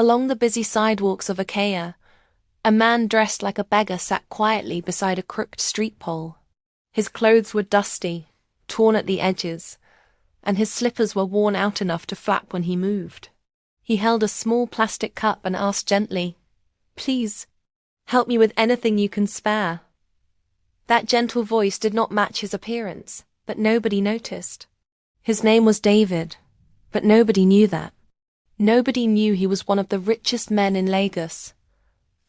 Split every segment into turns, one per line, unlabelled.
Along the busy sidewalks of Achaia, a man dressed like a beggar sat quietly beside a crooked street pole. His clothes were dusty, torn at the edges, and his slippers were worn out enough to flap when he moved. He held a small plastic cup and asked gently, "Please, help me with anything you can spare." That gentle voice did not match his appearance, but nobody noticed. His name was David, but nobody knew that. Nobody knew he was one of the richest men in Lagos,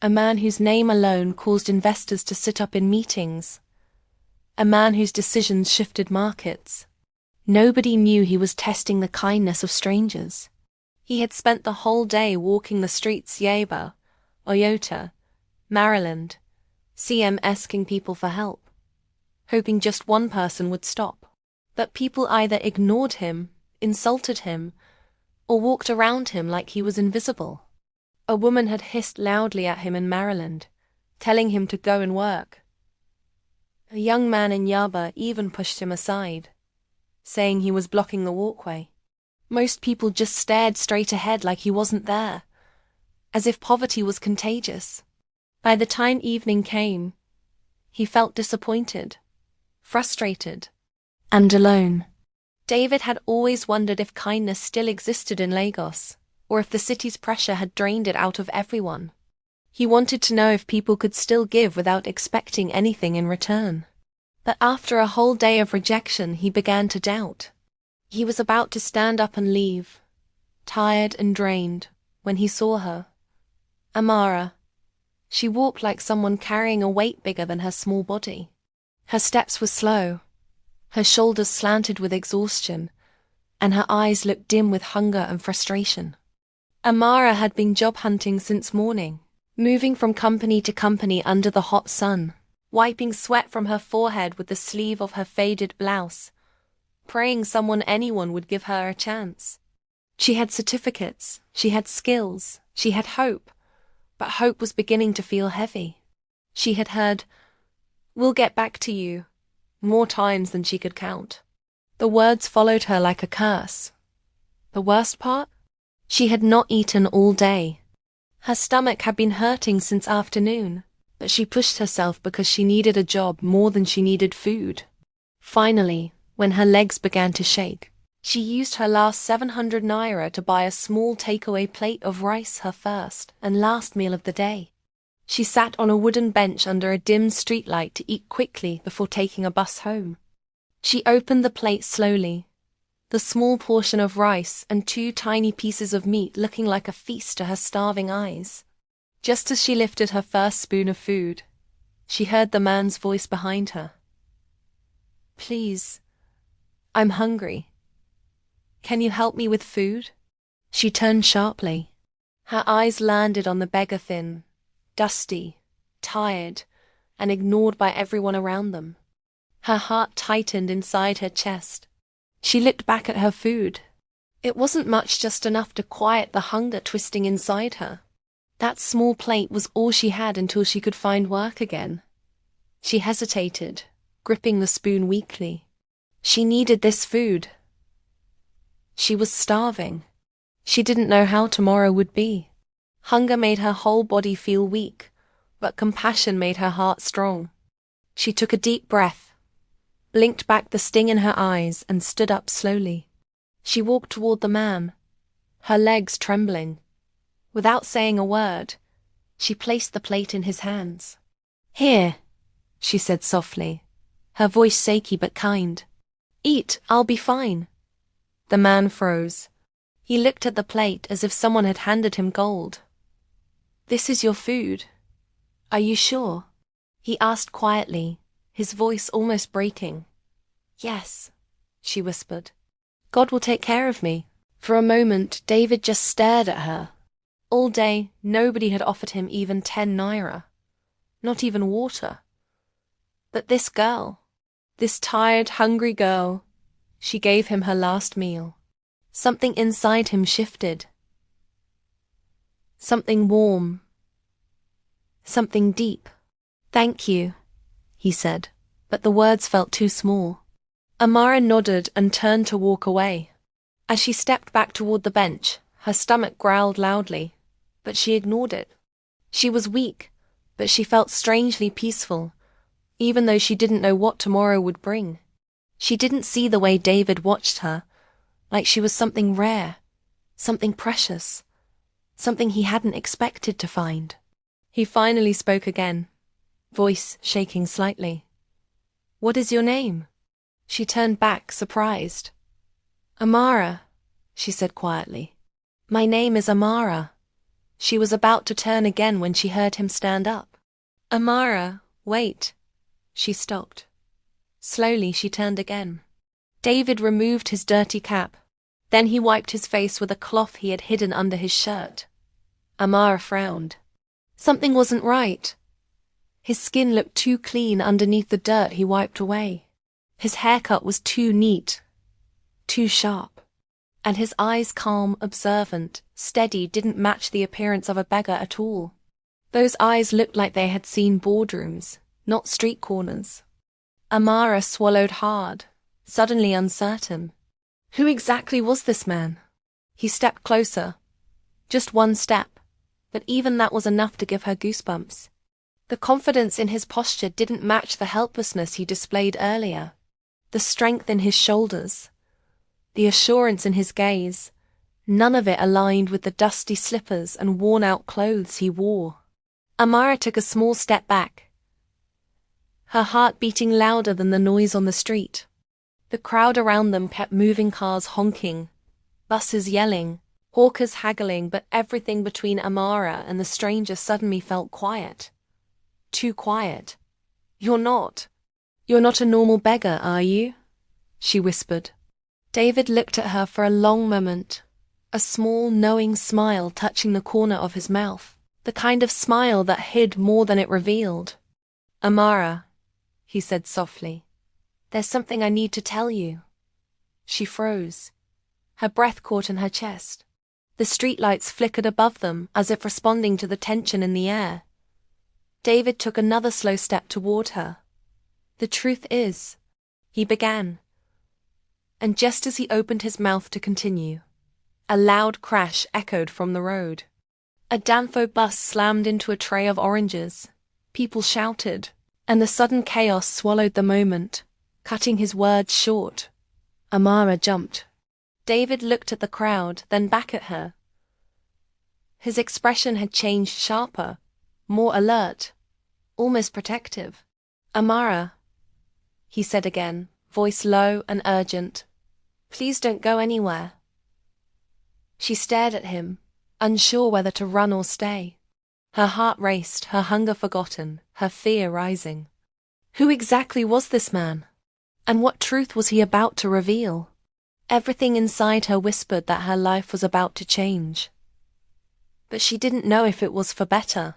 a man whose name alone caused investors to sit up in meetings, a man whose decisions shifted markets. Nobody knew he was testing the kindness of strangers. He had spent the whole day walking the streets Yaba, Oyota, Maryland, CM asking people for help, hoping just one person would stop. But people either ignored him, insulted him, or walked around him like he was invisible. A woman had hissed loudly at him in Maryland, telling him to go and work. A young man in Yaba even pushed him aside, saying he was blocking the walkway. Most people just stared straight ahead like he wasn't there, as if poverty was contagious. By the time evening came, he felt disappointed, frustrated, and alone. David had always wondered if kindness still existed in Lagos, or if the city's pressure had drained it out of everyone. He wanted to know if people could still give without expecting anything in return. But after a whole day of rejection, he began to doubt. He was about to stand up and leave, tired and drained, when he saw her. Amara. She walked like someone carrying a weight bigger than her small body. Her steps were slow, her shoulders slanted with exhaustion, and her eyes looked dim with hunger and frustration. Amara had been job hunting since morning, moving from company to company under the hot sun, wiping sweat from her forehead with the sleeve of her faded blouse, praying anyone would give her a chance. She had certificates, she had skills, she had hope, but hope was beginning to feel heavy. She had heard, "We'll get back to you," more times than she could count. The words followed her like a curse. The worst part? She had not eaten all day. Her stomach had been hurting since afternoon, but she pushed herself because she needed a job more than she needed food. Finally, when her legs began to shake, she used her last 700 naira to buy a small takeaway plate of rice, her first and last meal of the day. She sat on a wooden bench under a dim streetlight to eat quickly before taking a bus home. She opened the plate slowly, the small portion of rice and 2 tiny pieces of meat looking like a feast to her starving eyes. Just as she lifted her first spoon of food, she heard the man's voice behind her. "Please, I'm hungry. Can you help me with food?" She turned sharply. Her eyes landed on the beggar, thin, dusty, tired, and ignored by everyone around them. Her heart tightened inside her chest. She looked back at her food. It wasn't much, just enough to quiet the hunger twisting inside her. That small plate was all she had until she could find work again. She hesitated, gripping the spoon weakly. She needed this food. She was starving. She didn't know how tomorrow would be. Hunger made her whole body feel weak, but compassion made her heart strong. She took a deep breath, blinked back the sting in her eyes, and stood up slowly. She walked toward the man, her legs trembling. Without saying a word, she placed the plate in his hands. "Here," she said softly, her voice shaky but kind. "Eat, I'll be fine." The man froze. He looked at the plate as if someone had handed him gold. "This is your food. Are you sure?" he asked quietly, his voice almost breaking. "Yes," she whispered. "God will take care of me." For a moment, David just stared at her. All day, nobody had offered him even 10 naira. Not even water. But this girl, this tired, hungry girl, she gave him her last meal. Something inside him shifted. Something warm. Something deep. "Thank you," he said, but the words felt too small. Amara nodded and turned to walk away. As she stepped back toward the bench, her stomach growled loudly. but she ignored it. She was weak, but she felt strangely peaceful, even though she didn't know what tomorrow would bring. She didn't see the way David watched her, like she was something rare, something precious, something he hadn't expected to find. He finally spoke again, voice shaking slightly. "What is your name?" She turned back, surprised. "Amara," she said quietly. "My name is Amara." She was about to turn again when she heard him stand up. "Amara, wait." She stopped. Slowly she turned again. David removed his dirty cap. Then he wiped his face with a cloth he had hidden under his shirt. Amara frowned. Something wasn't right. His skin looked too clean underneath the dirt he wiped away. His haircut was too neat, too sharp. And his eyes, calm, observant, steady, didn't match the appearance of a beggar at all. Those eyes looked like they had seen boardrooms, not street corners. Amara swallowed hard, suddenly uncertain. Who exactly was this man? He stepped closer. Just one step, but even that was enough to give her goosebumps. The confidence in his posture didn't match the helplessness he displayed earlier. The strength in his shoulders, the assurance in his gaze, none of it aligned with the dusty slippers and worn-out clothes he wore. Amara took a small step back, her heart beating louder than the noise on the street. The crowd around them kept moving, cars honking, buses yelling, hawkers haggling, but everything between Amara and the stranger suddenly felt quiet. Too quiet. You're not a normal beggar, are you?" she whispered. David looked at her for a long moment, a small, knowing smile touching the corner of his mouth, the kind of smile that hid more than it revealed. "Amara," he said softly, "there's something I need to tell you." She froze. Her breath caught in her chest. The streetlights flickered above them as if responding to the tension in the air. David took another slow step toward her. "The truth is," he began. And just as he opened his mouth to continue, a loud crash echoed from the road. A Danfo bus slammed into a tray of oranges. People shouted, and the sudden chaos swallowed the moment, cutting his words short. Amara jumped. David looked at the crowd, then back at her. His expression had changed sharper, more alert, almost protective. "Amara," he said again, voice low and urgent, "please don't go anywhere." She stared at him, unsure whether to run or stay. Her heart raced, her hunger forgotten, her fear rising. Who exactly was this man? And what truth was he about to reveal? Everything inside her whispered that her life was about to change. But she didn't know if it was for better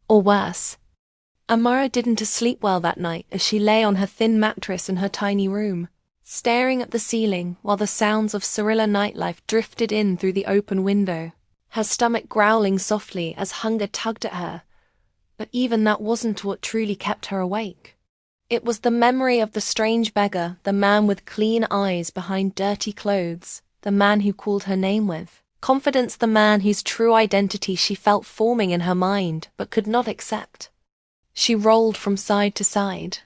or worse. Amara didn't sleep well that night as she lay on her thin mattress in her tiny room, staring at the ceiling while the sounds of Cirilla nightlife drifted in through the open window, her stomach growling softly as hunger tugged at her. But even that wasn't what truly kept her awake. It was the memory of the strange beggar, the man with clean eyes behind dirty clothes, the man who called her name with confidence, the man whose true identity she felt forming in her mind but could not accept. She rolled from side to side,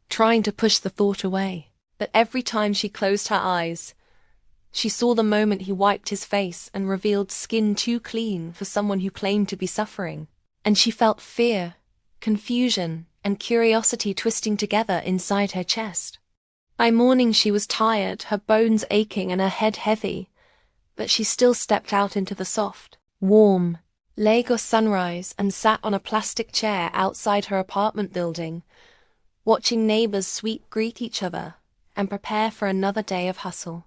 trying to push the thought away, but every time she closed her eyes, she saw the moment he wiped his face and revealed skin too clean for someone who claimed to be suffering, and she felt fear, confusion, and curiosity twisting together inside her chest. By morning she was tired, her bones aching and her head heavy, but she still stepped out into the soft, warm Lagos sunrise and sat on a plastic chair outside her apartment building, watching neighbors greet each other and prepare for another day of hustle.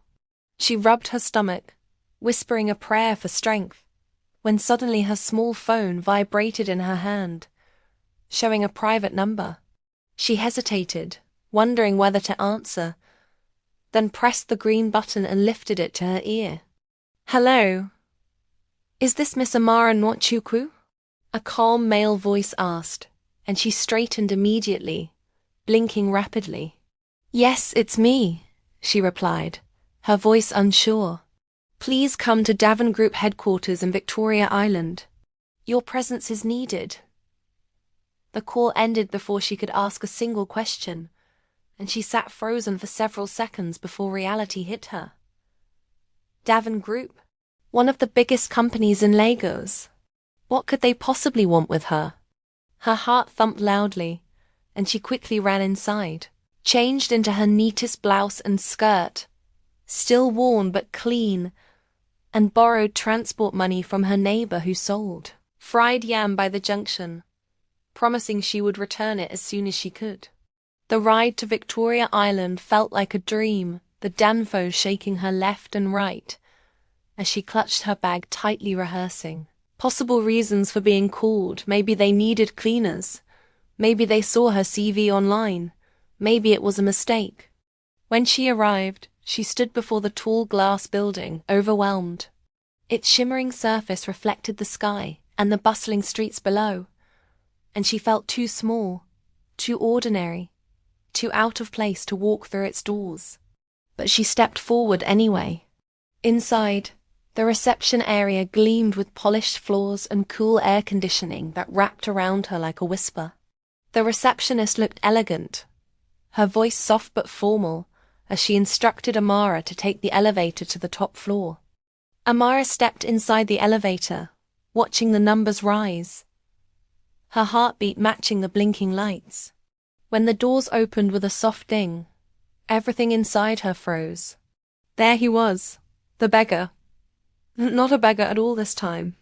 She rubbed her stomach, whispering a prayer for strength, when suddenly her small phone vibrated in her hand, showing a private number. She hesitated, wondering whether to answer, then pressed the green button and lifted it to her ear. "Hello? Is this Miss Amara Nwachukwu?" A calm male voice asked, and she straightened immediately, blinking rapidly. "Yes, it's me," she replied, her voice unsure. "Please come to Davin Group headquarters in Victoria Island. Your presence is needed. The call ended before she could ask a single question, and she sat frozen for several seconds before reality hit her. Davin Group, one of the biggest companies in Lagos. What could they possibly want with her? Her heart thumped loudly, and she quickly ran inside, changed into her neatest blouse and skirt, still worn but clean, and borrowed transport money from her neighbor who sold fried yam by the junction, promising she would return it as soon as she could. The ride to Victoria Island felt like a dream, the Danfo shaking her left and right as she clutched her bag tightly, rehearsing possible reasons for being called. Maybe they needed cleaners. Maybe they saw her CV online. Maybe it was a mistake. When she arrived, she stood before the tall glass building, overwhelmed. Its shimmering surface reflected the sky and the bustling streets below, and she felt too small, too ordinary, too out of place to walk through its doors. But she stepped forward anyway. Inside, the reception area gleamed with polished floors and cool air conditioning that wrapped around her like a whisper. The receptionist looked elegant, her voice soft but formal, as she instructed Amara to take the elevator to the top floor. Amara stepped inside the elevator, watching the numbers rise, her heartbeat matching the blinking lights. When the doors opened with a soft ding, everything inside her froze. There he was, the beggar. Not a beggar at all this time.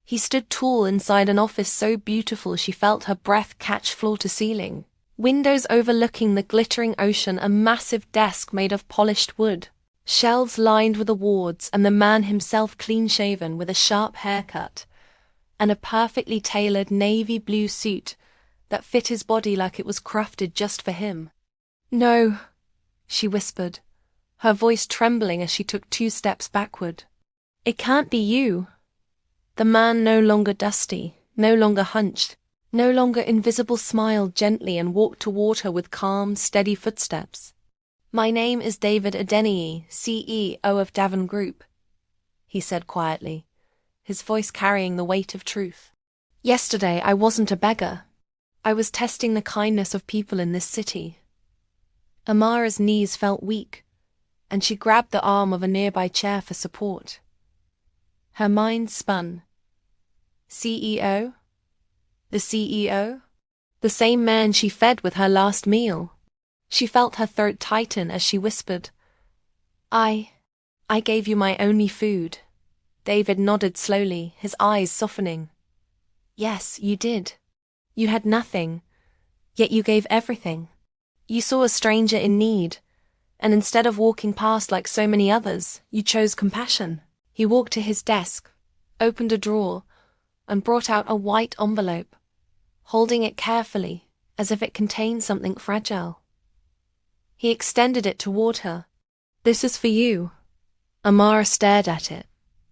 He stood tall inside an office so beautiful she felt her breath catch floor to ceiling. Windows overlooking the glittering ocean, a massive desk made of polished wood, shelves lined with awards, and the man himself clean-shaven with a sharp haircut, and a perfectly tailored navy blue suit that fit his body like it was crafted just for him. "No," she whispered, her voice trembling as she took 2 steps backward. "It can't be you." The man, no longer dusty, no longer hunched, no longer invisible, smiled gently and walked toward her with calm, steady footsteps. "My name is David Adeniyi, CEO of Davin Group," he said quietly, his voice carrying the weight of truth. "Yesterday I wasn't a beggar. I was testing the kindness of people in this city." Amara's knees felt weak, and she grabbed the arm of a nearby chair for support. Her mind spun. CEO? The CEO? The same man she fed with her last meal. She felt her throat tighten as she whispered, I gave you my only food." David nodded slowly, his eyes softening. "Yes, you did. You had nothing, yet you gave everything. You saw a stranger in need, and instead of walking past like so many others, you chose compassion." He walked to his desk, opened a drawer, and brought out a white envelope, holding it carefully as if it contained something fragile. He extended it toward her. "This is for you." Amara stared at it,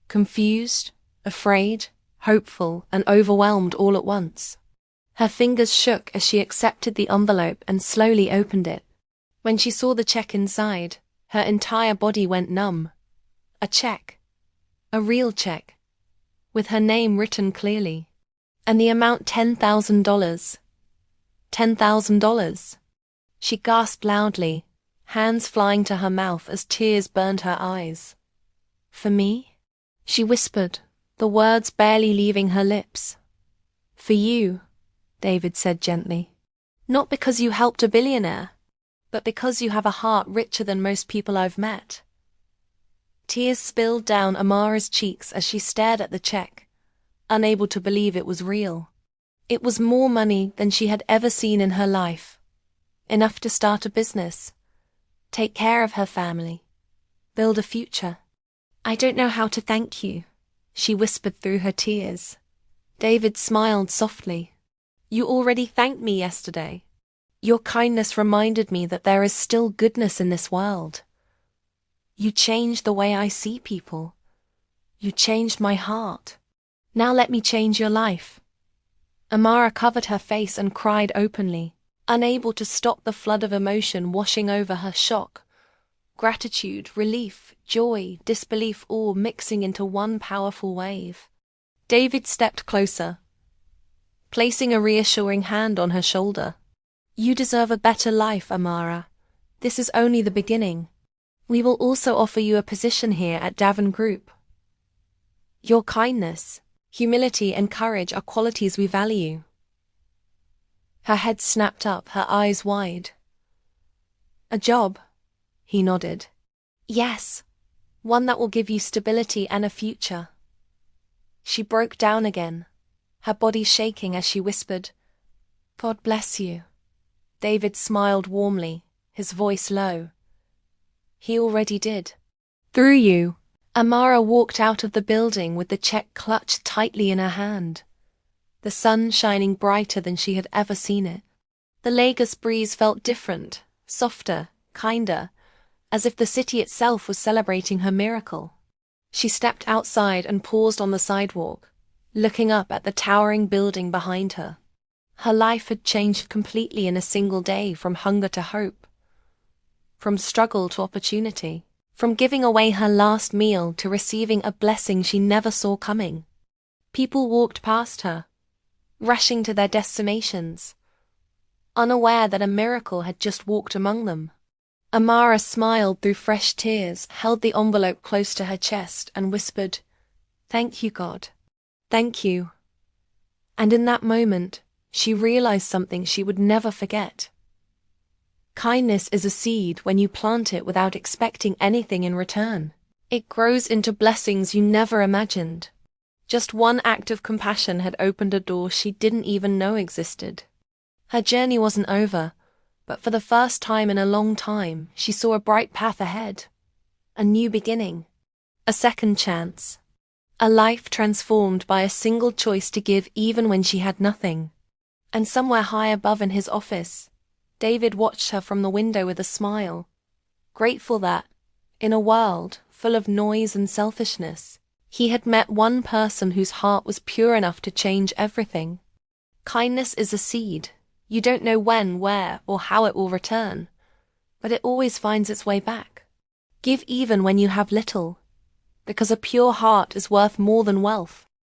confused, afraid, hopeful, and overwhelmed all at once. Her fingers shook as she accepted the envelope and slowly opened it. When she saw the check inside, her entire body went numb. A check. A real check, with her name written clearly, and the amount $10,000. $10,000. She gasped loudly, hands flying to her mouth as tears burned her eyes. "For me?" she whispered, the words barely leaving her lips. "For you," David said gently. "Not because you helped a billionaire, but because you have a heart richer than most people I've met." Tears spilled down Amara's cheeks as she stared at the check, unable to believe it was real. It was more money than she had ever seen in her life. Enough to start a business, take care of her family, build a future. "I don't know how to thank you," she whispered through her tears. David smiled softly. "You already thanked me yesterday. Your kindness reminded me that there is still goodness in this world. You changed the way I see people. You changed my heart. Now let me change your life." Amara covered her face and cried openly, unable to stop the flood of emotion washing over her. Shock, gratitude, relief, joy, disbelief, all mixing into one powerful wave. David stepped closer, placing a reassuring hand on her shoulder. You deserve a better life, Amara. This is only the beginning. We will also offer you a position here at Davin Group. Your kindness, humility, and courage are qualities we value. Her head snapped up, her eyes wide. A job? He nodded. Yes, one that will give you stability and a future. She broke down again, her body shaking as she whispered, God bless you. David smiled warmly, his voice low. He already did. Through you. Amara walked out of the building with the check clutched tightly in her hand, the sun shining brighter than she had ever seen it. The Lagos breeze felt different, softer, kinder, as if the city itself was celebrating her miracle. She stepped outside and paused on the sidewalk, looking up at the towering building behind her. Her life had changed completely in a single day, from hunger to hope, from struggle to opportunity, from giving away her last meal to receiving a blessing she never saw coming. People walked past her, rushing to their destinations, unaware that a miracle had just walked among them. Amara smiled through fresh tears, held the envelope close to her chest, and whispered, Thank you, God. Thank you. And in that moment, she realized something she would never forget. Kindness is a seed when you plant it without expecting anything in return. It grows into blessings you never imagined. Just one act of compassion had opened a door she didn't even know existed. Her journey wasn't over, but for the first time in a long time, she saw a bright path ahead. A new beginning. A second chance. A life transformed by a single choice to give even when she had nothing. And somewhere high above in his office, David watched her from the window with a smile, grateful that, in a world full of noise and selfishness, he had met one person whose heart was pure enough to change everything. Kindness is a seed. You don't know when, where, or how it will return, but it always finds its way back. Give even when you have little, because a pure heart is worth more than wealth.